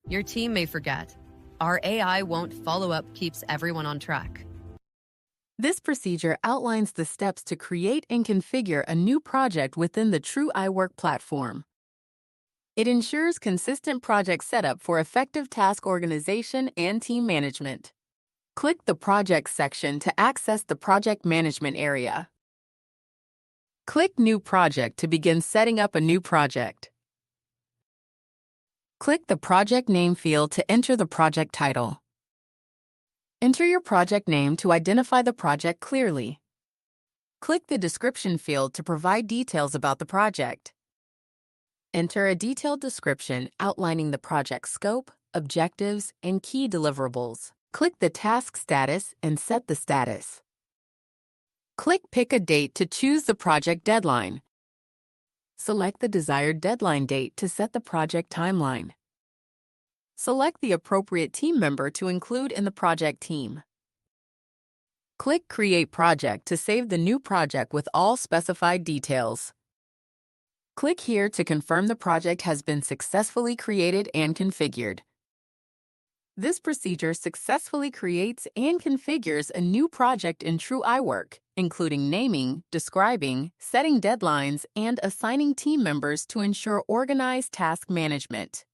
Your team may forget. Our AI won't follow up keeps everyone on track. This procedure outlines the steps to create and configure a new project within the Trueaiwork platform. It ensures consistent project setup for effective task organization and team management. Click the Projects section to access the Project Management area. Click New Project to begin setting up a new project. Click the Project Name field to enter the project title. Enter your project name to identify the project clearly. Click the Description field to provide details about the project. Enter a detailed description outlining the project scope, objectives, and key deliverables. Click the task status and set the status. Click Pick a date to choose the project deadline. Select the desired deadline date to set the project timeline. Select the appropriate team member to include in the project team. Click Create Project to save the new project with all specified details. Click here to confirm the project has been successfully created and configured. This procedure successfully creates and configures a new project in Trueaiwork, including naming, describing, setting deadlines, and assigning team members to ensure organized task management.